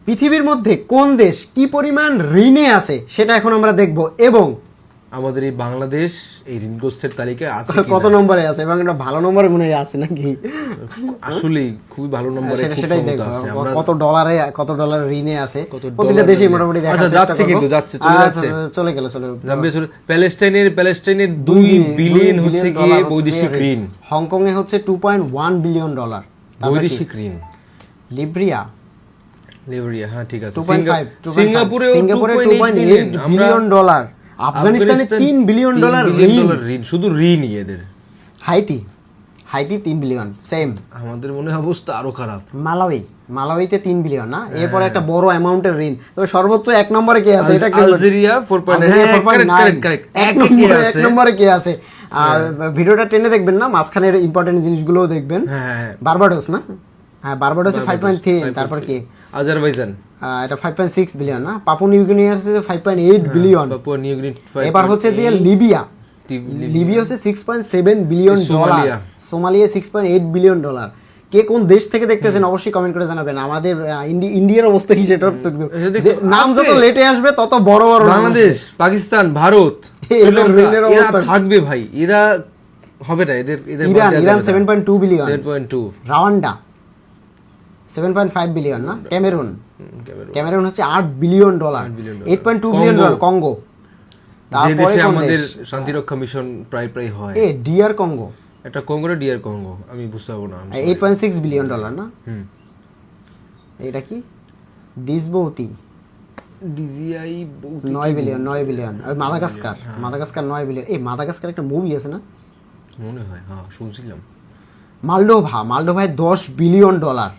পৃথিবীর মধ্যে কোন দেশ কি পরিমাণ ঋণে আছে সেটা এখন আমরা দেখব, এবং আমাদের এই বাংলাদেশ এই ঋণগ্রস্তের তালিকায় আছে কত নম্বরে আছে এবং এটা ভালো নম্বরে মনে হয় আছে নাকি, আসলে খুবই ভালো নম্বরে খুব সেটাই ক্ষমতা দেখবো আছে। আমরা কত ডলার ঋণে আছে কত প্রতিটা ডলার দেশেই ঋণে। মোটামুটি দেখার আচ্ছা, চেষ্টা যাচ্ছে করব। কিন্তু, যাচ্ছে, চলে যাচ্ছে। চলে গেল জাম্বিয়া প্যালেস্টাইনের 2 বিলিয়ন হচ্ছে গিয়ে বৈদেশিক ঋণ। হংকং এ হচ্ছে 2.1 বিলিয়ন ডলার বৈদেশিক ঋণ। লিব্রিয়া হ্যাঁ ঠিক আছে। 2.5 সিঙ্গাপুরেও সিঙ্গাপুরে 2.8 2.8 বিলিয়ন ডলার, আফগানিস্তানে 3 বিলিয়ন ডলার ঋণ, শুধু ঋণই এদের। Haiti 3 billion same. আমাদের মনে হয় অবস্থা আরো খারাপ। মালাউইতে 3 বিলিয়ন না, এরপর একটা বড় অ্যামাউন্টের ঋণ। তবে সর্বোচ্চ এক নম্বরে কে আছে? এটা আলজেরিয়া 4.9 কারেক্ট। এক নম্বরে কে আছে? ভিডিওটা টেনে দেখবেন না, মাঝখানের ইম্পর্টেন্ট জিনিসগুলোও দেখবেন। বারবাডোস না? হ্যাঁ, বারবাডোসে 5.3, তারপর কি আজারবাইজান, এটা 5.6 বিলিয়ন না। পাপুয়া নিউ গিনি আছে 5.8 বিলিয়ন। Papua New Guinea. এবার হচ্ছে যে লিবিয়া হচ্ছে 6.7 billion dollar. Somalia 6.8 billion dollar. কে কোন দেশ থেকে দেখতেছেন অবশ্যই কমেন্ট করে জানাবেন। আমাদের ইন্ডিয়ার অবস্থা কি সেটা নাম যত লেটে আসবে তত বড় বড় বাংলাদেশ, পাকিস্তান, ভারত, এরা থাকবে ভাই, এরা হবে না। এদের ইরান 7.2 বিলিয়ন। 7.2 রাওয়ান্ডা 7.5 বিলিয়ন না। ক্যামেরুন হচ্ছে 8 billion dollar. 8.2 billion dollar Congo. যে দেশে আমাদের শান্তিরক্ষা মিশন প্রায় হয়। ডিআর কঙ্গো, এটা কঙ্গোর ডিআর কঙ্গো, আমি বুঝতে পারবো না। 8.6 বিলিয়ন ডলার না। এটা কি ডিসবৌতি, ডিজিআই 9 বিলিয়ন। Madagascar 9 billion. মাদাগাস্কার একটা মুভি আছে না মনে হয়, হ্যাঁ শুনছিলাম। মালডোভায় 10 বিলিয়ন ডলার।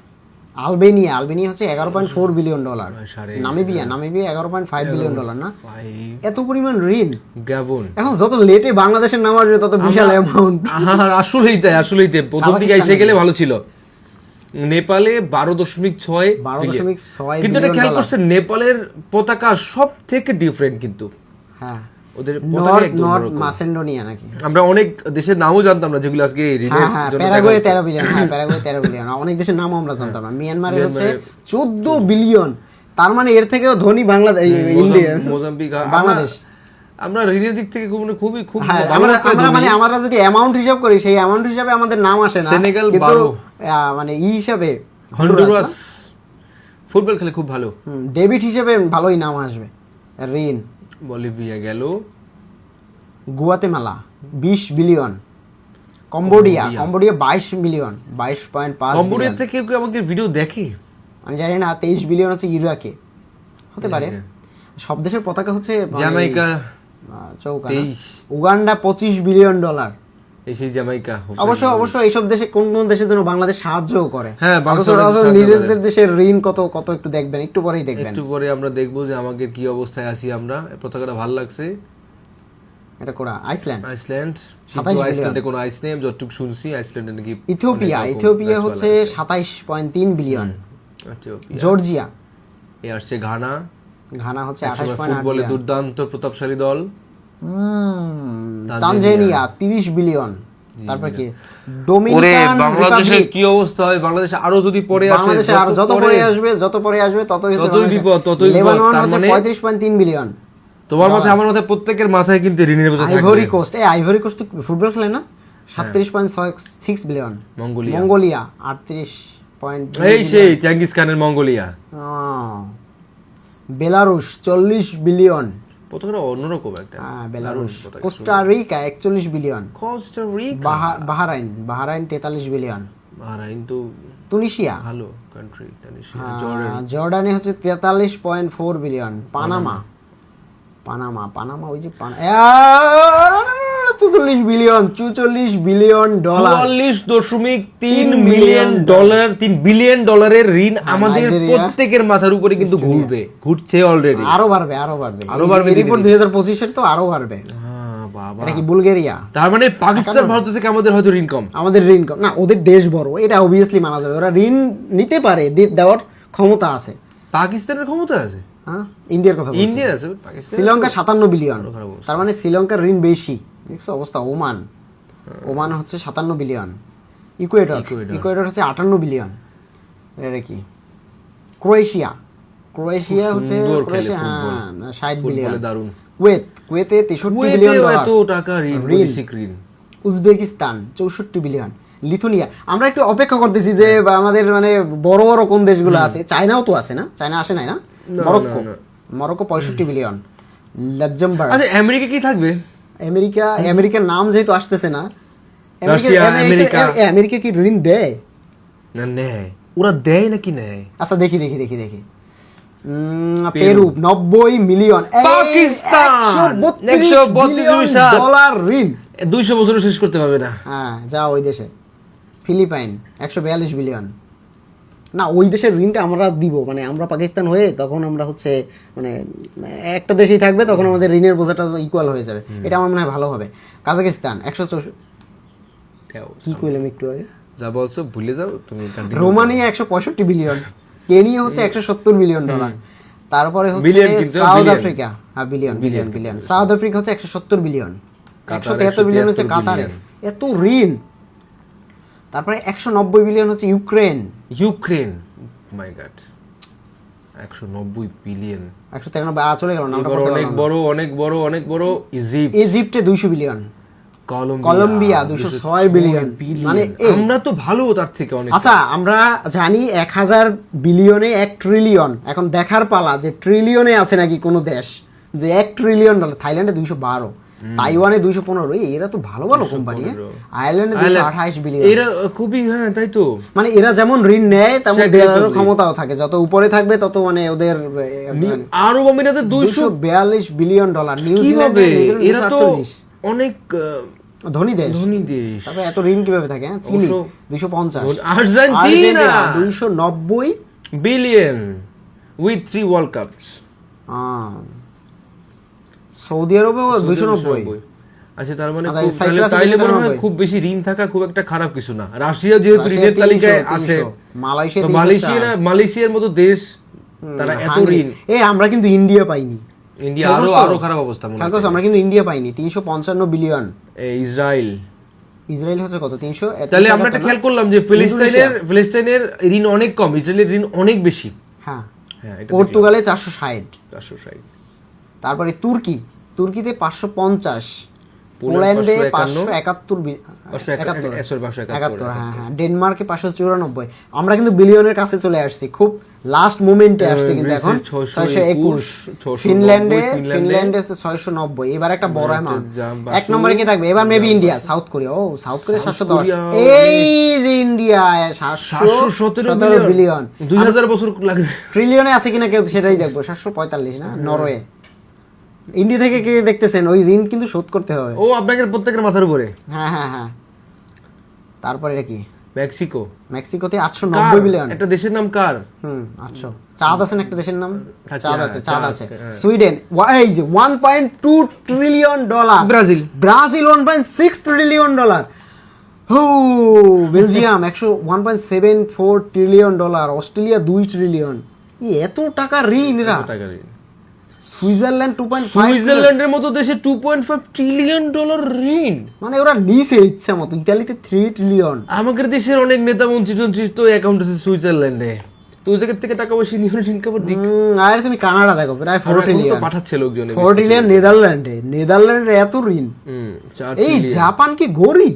আলবেনিয়া হচ্ছে 11.4 billion dollar. Namibia 11.5 billion dollar না। এত পরিমাণ ঋণ। গাবন এখন যত লেটে বাংলাদেশের নাম আসবে তত বিশাল অ্যামাউন্ট। আসলেই তাই। প্রথম দিকে এসে গেলে ভালো ছিল। নেপালে 12.6 কিন্তু এটা খেয়াল করছেন, নেপালের পতাকা সব থেকে ডিফারেন্ট কিন্তু। হ্যাঁ, ওদের পতাকা একদম নর্থ মাসেডোনিয়া নাকি। আমরা অনেক দেশের নামও জানতাম না, যেগুলো আজকে প্যারাগুয়ে 13 বিলিয়ন। Paraguay 13 billion. অনেক দেশের নামও আমরা জানতাম না। মিয়ানমারে হচ্ছে 14 বিলিয়ন। তার মানে এর থেকেও ধনী বাংলাদেশ, ইন্ডিয়া, মোজাম্বিক, বাংলাদেশ। আমরা ঋণের দিক থেকে খুবই আমরা যদি অ্যামাউন্ট হিসাব করি, সেই অ্যামাউন্ট হিসাবে আমাদের নাম আসে না। সেনেগাল কিন্তু মানে হিসাবে হন্ডুরাস ফুটবল খেলে খুব ভালো। ডেবিট হিসেবে ভালোই নাম আসবে। ঋণ বলিভিয়া গেল। Guatemala 20 billion. Cambodia 22 billion, 22.5। Cambodia থেকে কেউ আমাদের ভিডিও দেখে আমি জানি না। 23 বিলিয়ন হচ্ছে ইরাকে, হতে পারে। সব দেশের পতাকা হচ্ছে জামাইকা 23। Uganda 25 billion dollar. সেই জামাইকা। অবশ্য এইসব দেশে কোন কোন দেশের জন্য বাংলাদেশ সাহায্যও করে। হ্যাঁ, নিজেদের দেশের ঋণ কত একটু দেখবেন, একটু পরেই দেখবেন। একটু পরে আমরা দেখবো যে আমাদের কি অবস্থায় আছি আমরা। পতাকাটা ভালো লাগছে। এটা কোরা আইসল্যান্ড। আইসল্যান্ডে কোনো আইস নেই, যতটুকু শুনছি। আইসল্যান্ডে নাকি ইথিওপিয়া হচ্ছে 27.3 বিলিয়ন। জর্জিয়া এই আসছে ঘানা হচ্ছে 28.8 ফুটবলে দুর্দান্ত প্রতাপশালী দল। Tanzania 30 billion. তারপর কি ডোমিনিকান বাংলাদেশের কি অবস্থা হয়? বাংলাদেশ আরো যদি পরে আসে, বাংলাদেশ আর যত পরে আসবে ততই বিপদ। লেবানন হচ্ছে 35.3 বিলিয়ন। তোমার মাথায় আমার মাথায় প্রত্যেকের মাথায় কিন্তু ঋণের বোঝা থাকবে। আইভরি কোস্ট ফুটবল খেলে না, 37.6 বিলিয়ন। মঙ্গোলিয়া 38. সেই চেঙ্গিস খানের মঙ্গোলিয়া। বেলারুশ 40 বিলিয়ন। প্রথমটা অন্যরকম একটা। Belarus. Costa Rica 41 billion. Bahrain 43 billion. Bahrain তো তুনিশিয়া ভালো কান্ট্রি। জর্ডানে হচ্ছে 43.4 বিলিয়ন। পানামা ওই যে 44 billion dollar. 44.3 million dollar. 3 billion ডলারের ঋণ আমাদের প্রত্যেকের মাথার উপরে কিন্তু ঘুরছে অলরেডি। আরো বাড়বে। রিপোর্ট 2025 এর তো আরো বাড়বে। এটা কি বুলগেরিয়া? তার মানে পাকিস্তান, ভারত থেকে আমাদের হয়তো ঋণ কম। না, ওদের দেশ বড়, এটা অবভিয়াসলি মানা যাবে। ওরা ঋণ নিতে পারে, দেওয়ার ক্ষমতা আছে। পাকিস্তানের ক্ষমতা আছে। ইন্ডিয়ার কথা বলছি। ইন্ডিয়ার আছে। শ্রীলঙ্কা 57 বিলিয়ন। তার মানে শ্রীলঙ্কার ঋণ বেশি। দেখছো অবস্থা। ওমান হচ্ছে 57 বিলিয়ন। ইকুয়েডর হচ্ছে 58 বিলিয়ন। এটা কি? ক্রোয়েশিয়া ক্রোয়েশিয়া হচ্ছে সুন্দর খেলে ক্রোয়েশিয়া ফুটবল। 60 বিলিয়ন। ফুটবলে দারুণ। কুয়েতে 63 বিলিয়ন কুয়েতেও ডলার। এত টাকা ঋণ, বৈদেশিক ঋণ। Uzbekistan 64 billion. লিথুনিয়া, আমরা একটু অপেক্ষা করতেছি যে আমাদের মানে বড় বড় কোন দেশগুলো আছে। চায়নাও তো আছে না? চায়না আসে নাই না? Morocco, Morocco 65 billion. লাক্সেমবার্গ। আচ্ছা আমেরিকা কি থাকবে? আমেরিকার নাম যেহেতু আসতেছে না, রাশিয়া, আমেরিকা। আমেরিকা কি ঋণ দেয়? না নেয়, ওরা দেয় নাকি নেয়? আচ্ছা দেখি Peru 90 million. Pakistan 132 billion dollar ঋণ। 200 বছর শেষ করতে পারবে না। হ্যাঁ, যা ওই দেশে। Philippine 142 billion. না, ওই দেশের ঋণটা আমরা দিব, মানে আমরা পাকিস্তান হয়ে তখন আমরা হচ্ছে মানে একটা দেশেই থাকবে, তখন আমাদের ঋণের বোঝাটা ইকুয়াল হয়ে যাবে। এটা আমার মনে হয় ভালো হবে। কাজাকিস্তান 164, কি কইলাম একটু আগে, যা বলছো ভুলে যাও তুমি। Romania 165 billion. কেনিয়া হচ্ছে 170 বিলিয়ন ডলার। তারপরে হচ্ছে বিলিয়ন কিন্তু, সাউথ বিলিয়ন। আফ্রিকা, হ্যাঁ বিলিয়ন। সাউথ আফ্রিকা হচ্ছে 170 বিলিয়ন। 173 বিলিয়ন হচ্ছে কাতারে। এত ঋণ। তারপরে 190 বিলিয়ন হচ্ছে ইউক্রেন। মাই গড, 190 বিলিয়ন। 193 চলে গেল না। অনেক বড় ইজিপ্টে 200 বিলিয়ন। Colombia Colombia 206 billion. মানে আমরা তো ভালো তার থেকে অনেক। আচ্ছা, আমরা জানি 1000 বিলিয়নে 1 ট্রিলিয়ন। এখন দেখার পালা যে ট্রিলিয়নে আছে নাকি কোনো দেশ যে 1 ট্রিলিয়ন ডলার। থাইল্যান্ডে 212, তাইওয়ানে 215। এরা তো ভালো ভালো কোম্পানি। আয়ারল্যান্ডে 228 বিলিয়ন। এরা খুবই, হ্যাঁ তাই তো। মানে এরা যেমন ঋণ নেয় তেমন দেওয়ার ক্ষমতাও থাকে। যত উপরে থাকবে তত মানে ওদের আরব আমিরাতে 242 বিলিয়ন ডলার। নিউজিল্যান্ডে এরা তো অনেক ধনী দেশ। তারপরে এত ঋণ কিভাবে থাকে? Chile 250, Argentina 290 billion with 3 world cups. Saudi আরবে 290। আচ্ছা, তার মানে তাইলে মনে হয় খুব বেশি ঋণ থাকা খুব একটা খারাপ কিছু না। রাশিয়া যেহেতু ঋণের তালিকায় আছে, মালয়েশিয়ার মতো দেশ, তারা এত ঋণ। আমরা কিন্তু ইন্ডিয়া পাইনি। ইন্ডিয়া আরো খারাপ অবস্থা মনে হয়। আমরা কিন্তু ইন্ডিয়া পাইনি। 355 বিলিয়ন। ইসরায়েল হচ্ছে কত? 300। তাহলে আমরা একটা খেয়াল করলাম যে ফিলিস্তিনের ঋণ অনেক কম, ইসরায়েলের ঋণ অনেক বেশি। হ্যাঁ, পর্তুগালে 460। তারপরে তুর্কিতে 550, পোল্যান্ডে 571, হ্যাঁ, ডেনমার্কে 594। আমরা কিন্তু বিলিয়নের কাছে চলে আসছি, খুব লাস্ট মোমেন্টে আসছে কিন্তু এখন 621। ফিনল্যান্ডে 690। এবার একটা বড় অ্যামাউন্ট। এক নম্বরে কি থাকবে এবার? Maybe India, south Korea. South Korea 710। এই যে ইন্ডিয়া 717 বিলিয়ন। 2000 বছর লাগবে। ট্রিলিয়নে আছে কিনা কেউ সেটাই দেখবো। 745 না? নরওয়ে। ইন্ডিয়া থেকে কে দেখতেছেন? ওই ঋণ কিন্তু শোধ করতে হবে। আপনাদের প্রত্যেকের মাথার উপরে। হ্যাঁ। তারপরে এটা কি? মেক্সিকোতে 890 বিলিয়ন। একটা দেশের নাম কার? 800। চাঁদ আছে না একটা দেশের নাম? চাঁদ আছে। Sweden 1.2 trillion dollar. Brazil 1.6 trillion dollar. Belgium 1.74 trillion dollar. Australia 2 trillion. এত টাকা ঋণ এরা। সুইজারল্যান্ড 2.5। সুইজারল্যান্ডের মতো দেশে 2.5 ট্রিলিয়ন ডলার ঋণ। মানে ওরা নিছে ইচ্ছা মতো। ইতালিতে 3 ট্রিলিয়ন। আমাদের দেশের অনেক নেতা মন্ত্রী তো অ্যাকাউন্ট আছে সুইজারল্যান্ডে। তো ওই জায়গা থেকে টাকা পয়সা নিয়ে ঋণ কভার দিক। আর তুমি কানাডা দেখো, প্রায় 4 ট্রিলিয়ন পাঠাচ্ছে লোকজন। 4 ট্রিলিয়ন নেদারল্যান্ডে এত ঋণ। এই জাপান কি গরিব?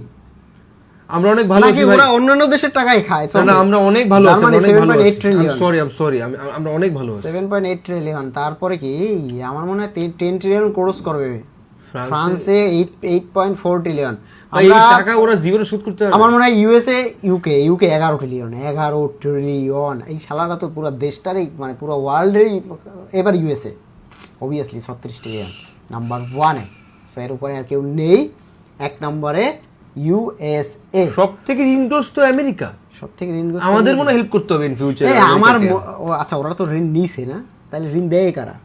আমরা অনেক ভালো আছি ভাই। ওরা অন্যান্য দেশের টাকাই খায়। না, আমরা অনেক ভালো আছি। মানে 7.8 ট্রিলিয়ন। সরি আমরা অনেক ভালো আছি। 7.8 ট্রিলিয়ন। তারপরে কি আমার মনে হয় 10 ট্রিলিয়ন ক্রস করবে। ফ্রান্সে 8.4 ট্রিলিয়ন। এই টাকা ওরা জীবনে শোধ করতে পারবে। আমার মনে হয় ইউকে 11 ট্রিলিয়ন। এই শালারা তো পুরো দেশটারই মানে পুরো ওয়ার্ল্ডেরই। এবার ইউএসএ অবভিয়াসলি 36 ট্রিলিয়ন, নাম্বার 1-এ। সো এর উপরে আর কেউ নেই। 1 নম্বরে ইউএসএ। সবথেকে ঋণগ্রস্ত তো আমেরিকা। সবথেকে ঋণগ্রস্ত। আমাদের মনে হেল্প করতে হবে ইন ফিউচারে। আচ্ছা, ওরা তো ঋণ নিছে না, তাহলে ঋণ দেয় কারা?